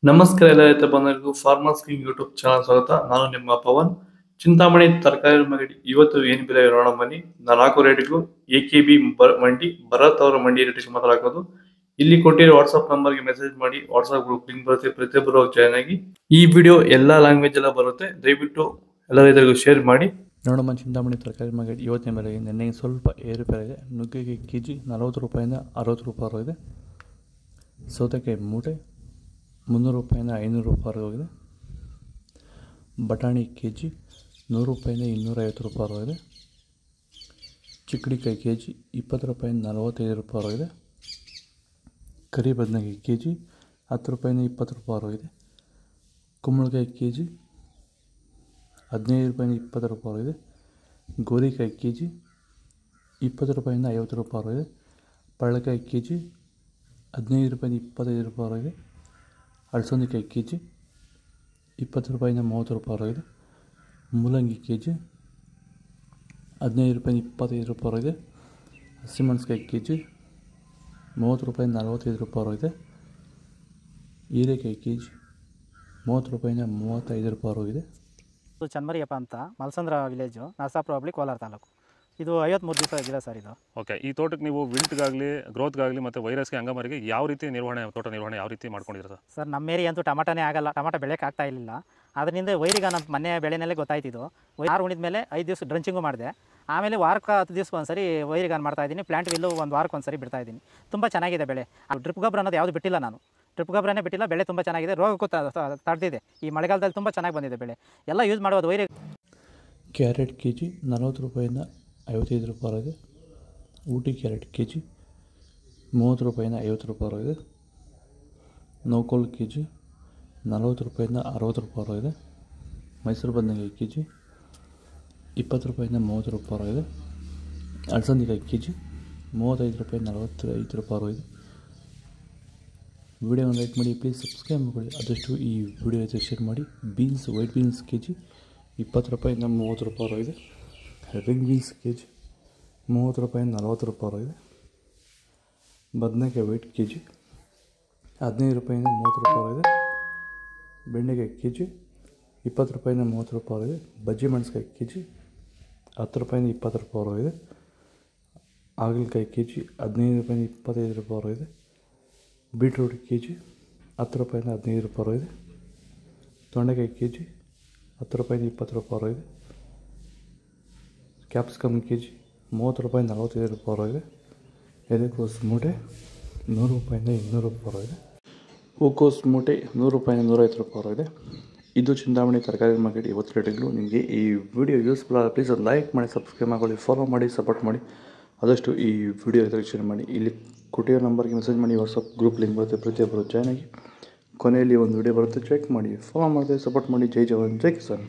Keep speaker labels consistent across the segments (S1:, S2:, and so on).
S1: ನಮಸ್ಕಾರ ಎಲ್ಲ ರೈತ ಬಂಧುಗಳಿಗೂ ಫಾರ್ಮರ್ಸ್ ಕಿಂಗ್ ಯೂಟ್ಯೂಬ್ ಚಾನಲ್ ಸ್ವಾಗತ. ನಾನು ನಿಮ್ಮ ಪವನ್. ಚಿಂತಾಮಣಿ ತರಕಾರಿ ಮಂಡಿ ಇವತ್ತು ಏನು ಬೆಲೆ ನೋಡೋಣ ಬನ್ನಿ. ನಾಲ್ಕು ರೇಟ್ಗಳು AKB ಮಂಡಿ ಭರತ್ ಅವರ ಮಂಡಿ ರೇಟ್ ಮಾತ್ರ ಹಾಕೋದು. ಇಲ್ಲಿ ಕೊಟ್ಟಿರೋ ವಾಟ್ಸ್ಆಪ್ ನಂಬರ್ಗೆ ಮೆಸೇಜ್ ಮಾಡಿ. ವಾಟ್ಸ್ಆಪ್ ಗ್ರೂಪ್ ಲಿಂಕ್ ಬರುತ್ತೆ, ಪ್ರತಿಯೊಬ್ಬರು ಜಾಯ್ನ್ ಆಗಿ. ಈ ವಿಡಿಯೋ ಎಲ್ಲಾ ಲ್ಯಾಂಗ್ವೇಜ್ ಎಲ್ಲ ಬರುತ್ತೆ, ದಯವಿಟ್ಟು ಎಲ್ಲ ರೈತರಿಗೂ ಶೇರ್ ಮಾಡಿ.
S2: ನೋಡಮ್ಮ, ಚಿಂತಾಮಣಿ ತರಕಾರಿ ಮಾರ್ಕೆಟ್ ಇವತ್ತಿನ ಬೆಲೆಗೆ ನಿನ್ನೆ ಸ್ವಲ್ಪ ಏರುಪೇರಾಗಿದೆ. ನುಗ್ಗೆಗೆ ಕೆಜಿ 40 ರೂಪಾಯಿಂದ 60 ರೂಪಾಯಿ ಇದೆ. ಸೌತೆಕಾಯಿ ಮೂಟೆ 300 ರೂಪಾಯಿಂದ 500 ರೂಪಾಯಿ ಹೋಗಿದೆ. ಬಟಾಣಿ ಕೆಜಿ 100 ರೂಪಾಯಿಂದ 250 ರೂಪಾಯಿ ಇದೆ. ಚಿಕ್ಕಡಿಕಾಯಿ ಕೆಜಿ 20 ರೂಪಾಯಿಂದ 45 ರೂಪಾಯಿ ಇದೆ. ಕರಿ ಬದನೆಕಾಯಿ ಕೆಜಿ 10 ರೂಪಾಯಿಂದ 20 ರೂಪಾಯಿ ಇದೆ. ಕುಂಬಳಕಾಯಿ ಕೆಜಿ 15 ರೂಪಾಯಿಂದ 20 ರೂಪಾಯಿ ಇದೆ. ಗೋರಿಕಾಯಿ ಕೆಜಿ 20 ರೂಪಾಯಿಂದ 50 ರೂಪಾಯಿ ಇದೆ. ಪರಳೆಕಾಯಿ ಕೆಜಿ 15 ರೂಪಾಯಿಂದ 25 ರೂಪಾಯಿ ಇದೆ. ಅಲಸಂದೆಕಾಯಿ ಕೆಜಿ 20 ರೂಪಾಯಿಂದ 30 ರೂಪಾಯಿ ಇದೆ. ಮೂಲಂಗಿ ಕೆಜಿ 15 ರೂಪಾಯಿಂದ 25 ರೂಪಾಯಿ ಇದೆ. ಹಸಿಮೆಣಸಿಕಾಯಿ ಕೆಜಿ 30 ರೂಪಾಯಿಂದ 45 ರೂಪಾಯಿ ಇದೆ. ಹೀರೆಕಾಯಿ ಕೆಜಿ 30 ರೂಪಾಯಿಂದ 35 ರೂಪಾಯಿ ಇದೆ.
S3: ಇದು ಚನ್ಮರಿಯಪ್ಪ ಅಂತ ಮಲ್ಸಂದ್ರ ವಿಲೇಜು, ನರಸಾಪುರ ಹೋಬಳಿ, ಕೋಲಾರ ತಾಲೂಕು. ಇದು 53 ದಿವಸ ಗಿಡ ಸರ್ ಇದು.
S4: ಓಕೆ, ಈ ತೋಟಕ್ಕೆ ನೀವು ವಿಲ್ಟ್ಗಾಗಲಿ ಗ್ರೋತ್ಗಾಗಲಿ ಮತ್ತು ವೈರಸ್ಗೆ ಅಂಗಮಾರಿಗೆ ಯಾವ ರೀತಿ ತೋಟ ನಿರ್ವಹಣೆ ಯಾವ ರೀತಿ ಮಾಡ್ಕೊಂಡಿದ್ದೀರಾ
S3: ಸರ್? ನಮ್ಮ ಏರಿಯಾ ಅಂತೂ ಟಮಾಟನೇ ಆಗಲ್ಲ, ಟಮಾಟ ಬೆಳೆಯೋಕೆ ಆಗ್ತಾ ಇರಲಿಲ್ಲ. ಅದರಿಂದ ವೈರಿಗೆ ನಮ್ಮ ಮನೆ ಬೆಳೆನಲ್ಲೇ ಗೊತ್ತಾಯ್ತಿದ್ದು. ಆರು ಉಣಿದ ಮೇಲೆ 5 ದಿವಸ ಡ್ರಂಚಿಂಗು ಮಾಡಿದೆ. ಆಮೇಲೆ ವಾರಕ್ಕೆ 10 ದಿವಸಕ್ಕೆ ಒಂದ್ಸರಿ ವೈರಿಗಾನ್ ಮಾಡ್ತಾಯಿದ್ದೀನಿ. ಪ್ಲಾಂಟ್ ವಿಲ್ಲು ಒಂದು ವಾರಕ್ಕೆ ಒಂದ್ಸರಿ ಬಿಡ್ತಾಯಿದ್ದೀನಿ. ತುಂಬ ಚೆನ್ನಾಗಿದೆ ಬೆಳೆ. ಡ್ರಿಪ್ ಗೊಬ್ಬರ ಅನ್ನೋದು ಯಾವುದು ಬಿಟ್ಟಿಲ್ಲ ನಾನು. ಡ್ರಿಪ್ ಗೊಬ್ಬರನೇ ಬಿಟ್ಟಿಲ್ಲ. ಬೆಳೆ ತುಂಬ ಚೆನ್ನಾಗಿದೆ. ರೋಗಕ್ಕೂ ತಡೆದಿದೆ. ಈ ಮಳೆಗಾಲದಲ್ಲಿ ತುಂಬ ಚೆನ್ನಾಗಿ ಬಂದಿದೆ ಬೆಳೆ. ಎಲ್ಲ ಯೂಸ್ ಮಾಡೋದು ವೈರಿ.
S2: ಕ್ಯಾರೆಟ್ ಕೆಜಿ 40 ರೂಪಾಯಿಂದ 55 ರೂಪಾಯಿ ಇದೆ. ಊಟಿ ಕ್ಯಾರೆಟ್ ಕೆಜಿ 30 ರೂಪಾಯಿಂದ 50 ರೂಪಾಯಿ ಇದೆ. ನೌಕೋಲ್ ಕೆಜಿ 40 ರೂಪಾಯಿಂದ 60 ರೂಪಾಯಿ ಇದೆ. ಮೈಸೂರು ಬದನೆಕಾಯಿ ಕೆಜಿ 20 ರೂಪಾಯಿಂದ 30 ರೂಪಾಯಿ ಇದೆ. ಅಲಸಂದೆಕಾಯಿ ಕೆಜಿ 35 ರೂಪಾಯಿಂದ 45 ರೂಪಾಯಿ ಇದೆ. ವಿಡಿಯೋವನ್ನು ಲೈಕ್ ಮಾಡಿ, ಪ್ಲೀಸ್ ಸಬ್ಸ್ಕ್ರೈಬ್ ಮಾಡಿ. ಆದಷ್ಟು ಈ ವಿಡಿಯೋ ಜೊತೆ ಶೇರ್ ಮಾಡಿ. ಬೀನ್ಸ್, ವೈಟ್ ಬೀನ್ಸ್ ಕೆಜಿ 20 ರೂಪಾಯಿಂದ 30 ರೂಪಾಯಿ ಇದೆ. ರಿಂಗ್ ಬೀನ್ಸ್ ಕೆಜಿ 30 ರೂಪಾಯಿಂದ 40 ರೂಪಾಯಿ ಇದೆ. ಬದನೆಕಾಯಿ ವೈಟ್ ಕೆಜಿ 15 ರೂಪಾಯಿಂದ 30 ರೂಪಾಯಿ ಇದೆ. ಬೆಂಡೆಕಾಯಿ ಕೆಜಿ 20 ರೂಪಾಯಿಂದ 30 ರೂಪಾಯಿ ಇದೆ. ಬಜ್ಜಿ ಮೆಣಸಿಕಾಯಿ ಕೆಜಿ 10 ರೂಪಾಯಿಂದ 20 ರೂಪಾಯಿ ಇದೆ. ಹಾಗಲಕಾಯಿ ಕೆಜಿ 15 ರೂಪಾಯಿಂದ 25 ರೂಪಾಯಿ ಇದೆ. ಬೀಟ್ರೂಟ್ ಕೆಜಿ 10 ರೂಪಾಯಿಂದ 15 ರೂಪಾಯಿ ಇದೆ. ತೊಂಡೆಕಾಯಿ ಕೆಜಿ 10 ರೂಪಾಯಿಂದ 20 ರೂಪಾಯಿ ಇದೆ. ಕ್ಯಾಪ್ಸಿಕಮ್ ಕೆಜಿ 30 ರೂಪಾಯಿಂದ 45 ರೂಪಾಯಿ ಇದೆ. ಎಲೆಕೋಸು ಮೂಟೆ 100 ರೂಪಾಯಿಂದ 200 ರೂಪಾಯಿ ಇದೆ. ಹೂಕೋಸು ಮೂಟೆ 100 ರೂಪಾಯಿಂದ 150 ರೂಪಾಯಿ ಇದೆ. ಇದು ಚಿಂತಾಮಣಿ ತರಕಾರಿ ಮಾರ್ಕೆಟ್ ಇವತ್ತು ರೇಟ್ಗಳು. ನಿಮಗೆ ಈ ವಿಡಿಯೋ ಯೂಸ್ಫುಲ್ ಆದರೆ ಪ್ಲೀಸ್ ಲೈಕ್ ಮಾಡಿ, ಸಬ್ಸ್ಕ್ರೈಬ್ ಮಾಡಿ, ಫಾಲೋ ಮಾಡಿ, ಸಪೋರ್ಟ್ ಮಾಡಿ. ಆದಷ್ಟು ಈ ವಿಡಿಯೋ ಶೇರ್ ಮಾಡಿ. ಇಲ್ಲಿ ಕೊಟ್ಟಿರೋ ನಂಬರ್ಗೆ ಮೆಸೇಜ್ ಮಾಡಿ. ವಾಟ್ಸಪ್ ಗ್ರೂಪ್ ಲಿಂಕ್ ಬರುತ್ತೆ, ಪ್ರತಿಯೊಬ್ಬರು ಜಾಯ್ನ್ ಆಗಿ. ಕೊನೆಯಲ್ಲಿ ಒಂದು ವಿಡಿಯೋ ಬರುತ್ತೆ, ಚೆಕ್ ಮಾಡಿ, ಫಾಲೋ ಮಾಡಿದೆ, ಸಪೋರ್ಟ್ ಮಾಡಿ. ಜೈ ಜವಾನ್, ಜೈ ಕಿಸಾನ್.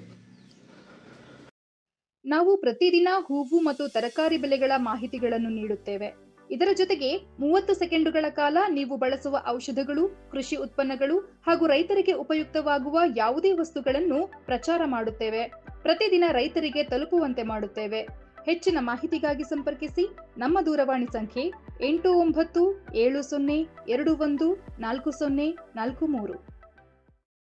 S5: ನಾವು ಪ್ರತಿದಿನ ಹೂವು ಮತ್ತು ತರಕಾರಿ ಬೆಲೆಗಳ ಮಾಹಿತಿಗಳನ್ನು ನೀಡುತ್ತೇವೆ. ಇದರ ಜೊತೆಗೆ 30 ಸೆಕೆಂಡುಗಳ ಕಾಲ ನೀವು ಬಳಸುವ ಔಷಧಗಳು, ಕೃಷಿ ಉತ್ಪನ್ನಗಳು ಹಾಗೂ ರೈತರಿಗೆ ಉಪಯುಕ್ತವಾಗುವ ಯಾವುದೇ ವಸ್ತುಗಳನ್ನು ಪ್ರಚಾರ ಮಾಡುತ್ತೇವೆ. ಪ್ರತಿದಿನ ರೈತರಿಗೆ ತಲುಪುವಂತೆ ಮಾಡುತ್ತೇವೆ. ಹೆಚ್ಚಿನ ಮಾಹಿತಿಗಾಗಿ ಸಂಪರ್ಕಿಸಿ. ನಮ್ಮ ದೂರವಾಣಿ ಸಂಖ್ಯೆ 8970214043.